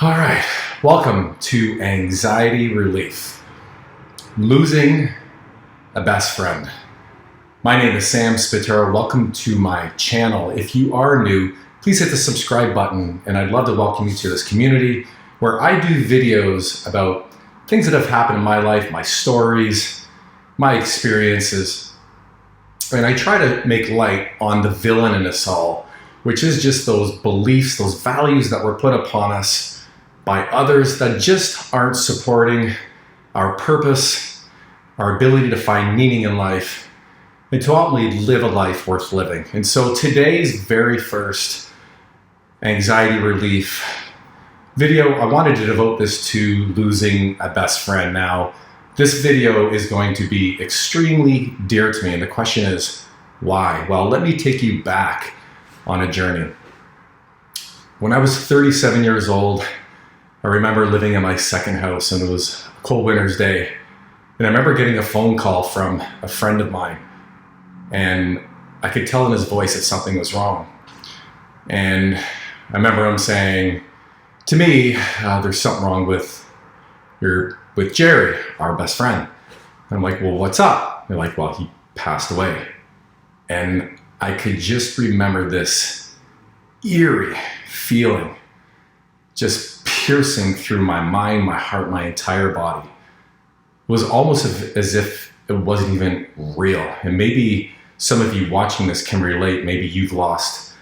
All right, welcome to Anxiety Relief. Losing a best friend. My name is Sammy Spataro. Welcome to my channel. If you are new, please hit the subscribe button, and I'd love to welcome you to this community where I do videos about things that have happened in my life, my stories, my experiences, and I try to make light on the villain in us all, which is just those beliefs, those values that were put upon us by others that just aren't supporting our purpose, our ability to find meaning in life, and to ultimately live a life worth living. And so today's very first anxiety relief video, I wanted to devote this to losing a best friend. Now, this video is going to be extremely dear to me, and the question is, why? Well, let me take you back on a journey. When I was 37 years old, I remember living in my second house, and it was a cold winter's day. And I remember getting a phone call from a friend of mine, and I could tell in his voice that something was wrong. And I remember him saying to me, there's something wrong with Jerry, our best friend. And I'm like, well, what's up? They're like, well, he passed away. And I could just remember this eerie feeling just piercing through my mind, my heart, my entire body. It was almost as if it wasn't even real. And maybe some of you watching this can relate. Maybe you've lost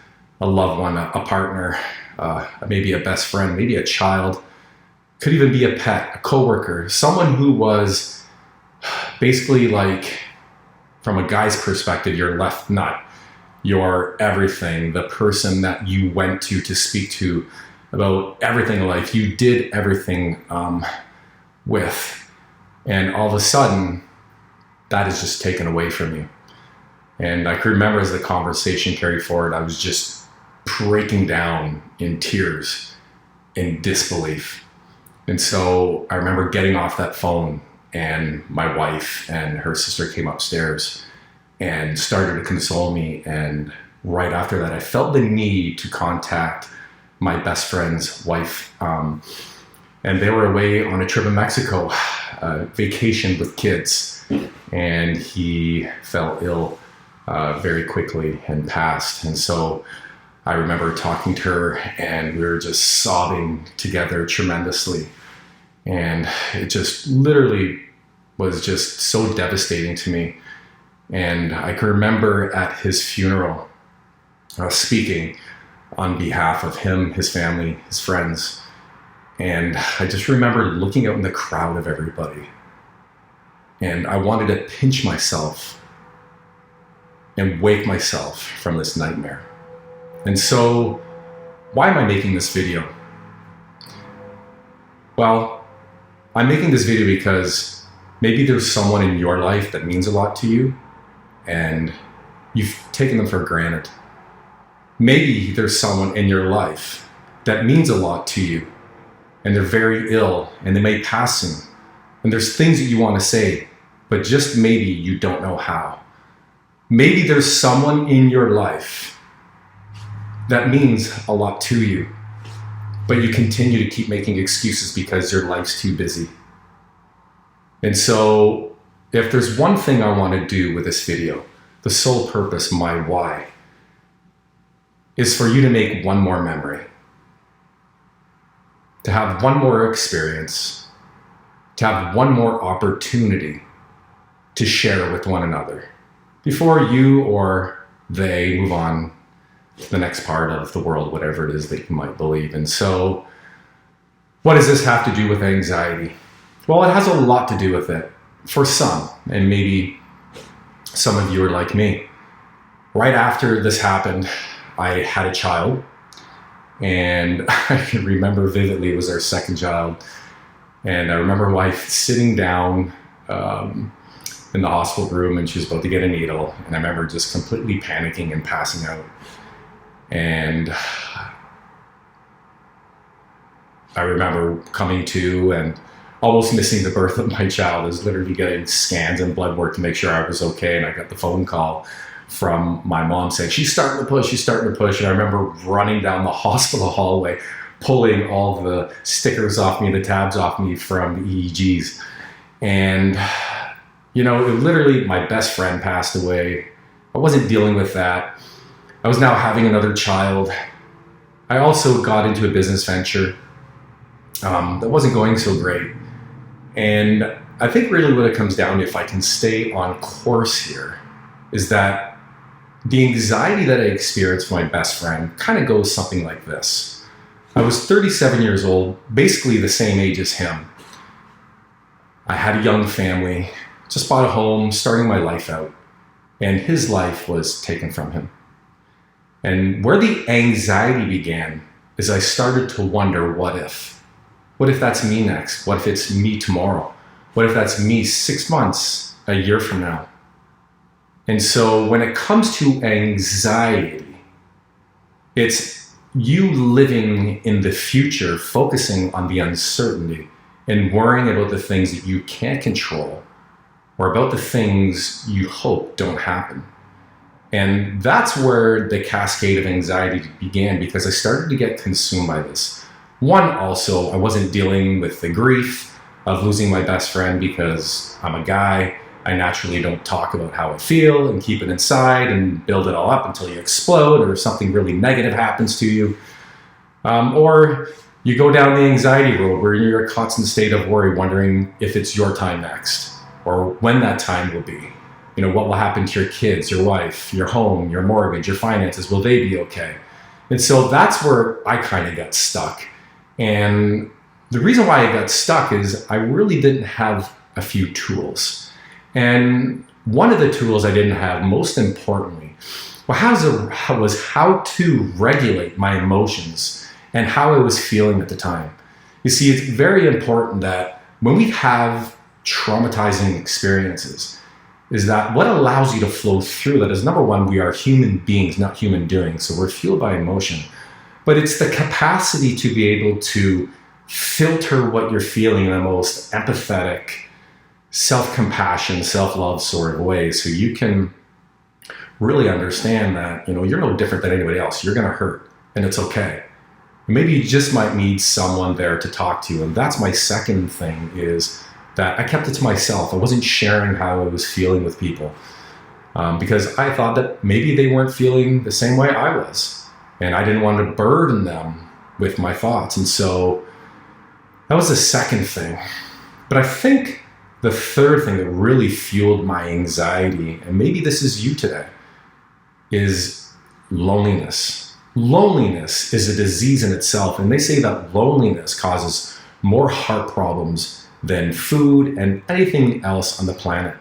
a loved one, a partner, maybe a best friend, maybe a child, could even be a pet, a coworker, someone who was basically like, from a guy's perspective, your left nut, your everything, the person that you went to speak to about everything in life, you did everything with, and all of a sudden, that is just taken away from you. And I can remember as the conversation carried forward, I was just breaking down in tears, in disbelief. And so I remember getting off that phone, and my wife and her sister came upstairs and started to console me. And right after that, I felt the need to contact my best friend's wife. And they were away on a trip in Mexico, vacation with kids. And he fell ill very quickly and passed. And so I remember talking to her, and we were just sobbing together tremendously. And it just literally was just so devastating to me. And I can remember at his funeral speaking on behalf of him, his family, his friends. And I just remember looking out in the crowd of everybody. And I wanted to pinch myself and wake myself from this nightmare. And so, why am I making this video? Well, I'm making this video because maybe there's someone in your life that means a lot to you, and you've taken them for granted. Maybe there's someone in your life that means a lot to you, and they're very ill, and they may pass soon. And there's things that you want to say, but just maybe you don't know how. Maybe there's someone in your life that means a lot to you, but you continue to keep making excuses because your life's too busy. And so, if there's one thing I want to do with this video, the sole purpose, my why, is for you to make one more memory, to have one more experience, to have one more opportunity to share with one another before you or they move on to the next part of the world, whatever it is that you might believe. And so, what does this have to do with anxiety? Well, it has a lot to do with it for some, and maybe some of you are like me. Right after this happened, I had a child, and I can remember vividly, it was our second child. And I remember my wife sitting down in the hospital room, and she was about to get a needle. And I remember just completely panicking and passing out. And I remember coming to and almost missing the birth of my child. I was literally getting scans and blood work to make sure I was okay. And I got the phone call from my mom saying, she's starting to push. And I remember running down the hospital hallway, pulling all the stickers off me, the tabs off me from the EEGs. And, literally my best friend passed away. I wasn't dealing with that. I was now having another child. I also got into a business venture that wasn't going so great. And I think really what it comes down to, if I can stay on course here, is that the anxiety that I experienced from my best friend kind of goes something like this. I was 37 years old, basically the same age as him. I had a young family, just bought a home, starting my life out, and his life was taken from him. And where the anxiety began is I started to wonder, what if? What if that's me next? What if it's me tomorrow? What if that's me 6 months, a year from now? And so when it comes to anxiety, it's you living in the future, focusing on the uncertainty and worrying about the things that you can't control or about the things you hope don't happen. And that's where the cascade of anxiety began, because I started to get consumed by this. One, also, I wasn't dealing with the grief of losing my best friend because I'm a guy. I naturally don't talk about how I feel and keep it inside and build it all up until you explode or something really negative happens to you. Or you go down the anxiety road where you're in a constant state of worry, wondering if it's your time next or when that time will be. What will happen to your kids, your wife, your home, your mortgage, your finances? Will they be okay? And so that's where I kind of got stuck. And the reason why I got stuck is I really didn't have a few tools. And one of the tools I didn't have, most importantly, was how to regulate my emotions and how I was feeling at the time. You see, it's very important that when we have traumatizing experiences, is that what allows you to flow through that is, number one, we are human beings, not human doings. So we're fueled by emotion. But it's the capacity to be able to filter what you're feeling in the most empathetic, self-compassion, self-love sort of way, so you can really understand that, you're no different than anybody else. You're going to hurt, and it's okay. Maybe you just might need someone there to talk to. And that's my second thing, is that I kept it to myself. I wasn't sharing how I was feeling with people because I thought that maybe they weren't feeling the same way I was. And I didn't want to burden them with my thoughts. And so that was the second thing. But I think the third thing that really fueled my anxiety, and maybe this is you today, is loneliness. Loneliness is a disease in itself. And they say that loneliness causes more heart problems than food and anything else on the planet.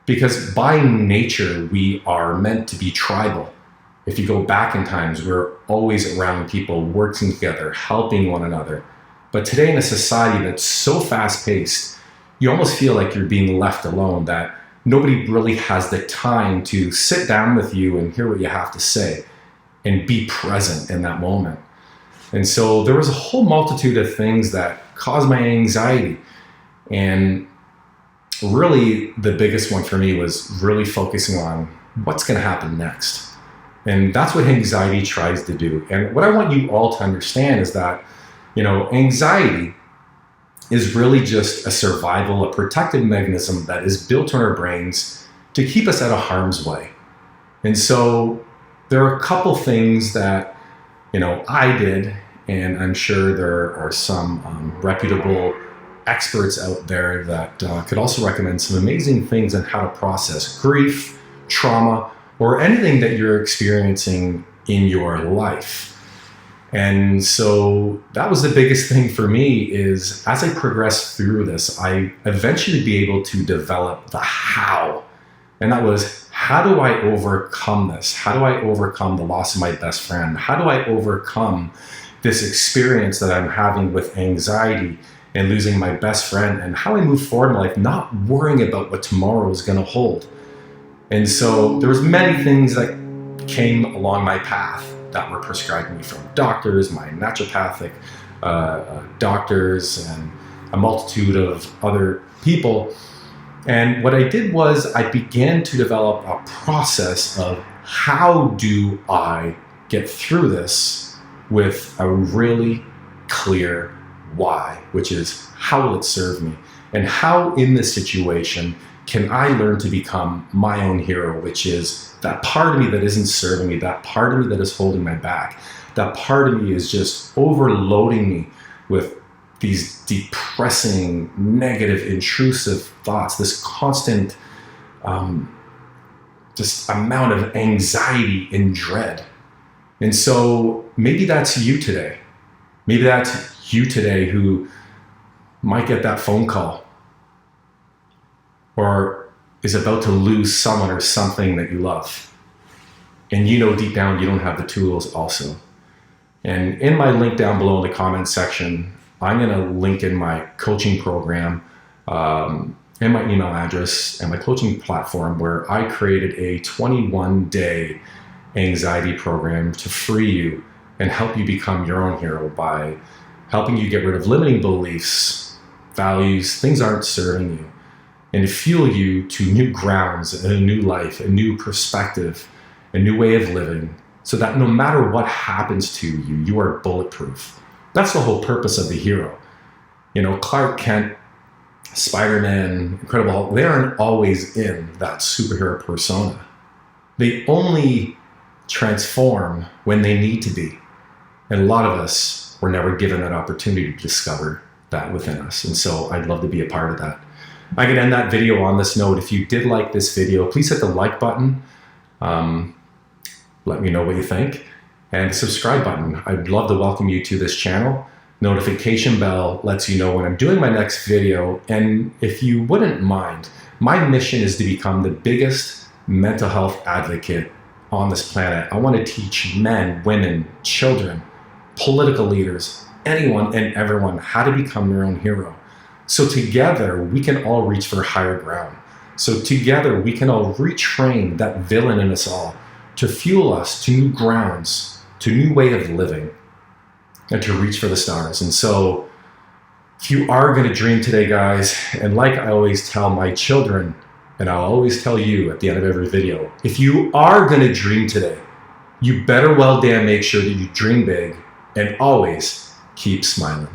Because by nature, we are meant to be tribal. If you go back in times, we're always around people, working together, helping one another. But today in a society that's so fast-paced, you almost feel like you're being left alone, that nobody really has the time to sit down with you and hear what you have to say and be present in that moment. And so there was a whole multitude of things that caused my anxiety. And really the biggest one for me was really focusing on what's going to happen next. And that's what anxiety tries to do. And what I want you all to understand is that, anxiety is really just a survival, a protective mechanism that is built in our brains to keep us out of harm's way. And so there are a couple things that, I did, and I'm sure there are some reputable experts out there that could also recommend some amazing things on how to process grief, trauma, or anything that you're experiencing in your life. And so that was the biggest thing for me, is as I progressed through this, I eventually be able to develop the how. And that was, how do I overcome this? How do I overcome the loss of my best friend? How do I overcome this experience that I'm having with anxiety and losing my best friend, and how I move forward in life, not worrying about what tomorrow is going to hold? And so there was many things that came along my path that were prescribed me from doctors, my naturopathic doctors, and a multitude of other people. And what I did was I began to develop a process of, how do I get through this with a really clear why, which is how will it serve me? And how in this situation can I learn to become my own hero, which is that part of me that isn't serving me, that part of me that is holding my back, that part of me is just overloading me with these depressing, negative, intrusive thoughts, this constant just amount of anxiety and dread. And so maybe that's you today. Maybe that's you today who might get that phone call or is about to lose someone or something that you love. And you know deep down you don't have the tools also. And in my link down below in the comments section, I'm going to link in my coaching program and my email address and my coaching platform where I created a 21-day anxiety program to free you and help you become your own hero by helping you get rid of limiting beliefs, values, things aren't serving you, and fuel you to new grounds, a new life, a new perspective, a new way of living, so that no matter what happens to you, you are bulletproof. That's the whole purpose of the hero. You know, Clark Kent, Spider-Man, Incredible Hulk, they aren't always in that superhero persona. They only transform when they need to be. And a lot of us were never given that opportunity to discover that within us. And so I'd love to be a part of that. I can end that video on this note. If you did like this video, please hit the like button. Let me know what you think. And the subscribe button. I'd love to welcome you to this channel. Notification bell lets you know when I'm doing my next video. And if you wouldn't mind, my mission is to become the biggest mental health advocate on this planet. I want to teach men, women, children, political leaders, anyone and everyone how to become their own hero. So together we can all reach for higher ground. So together we can all retrain that villain in us all to fuel us to new grounds, to a new way of living, and to reach for the stars. And so if you are going to dream today, guys, and like I always tell my children, and I'll always tell you at the end of every video, if you are going to dream today, you better well damn make sure that you dream big and always keep smiling.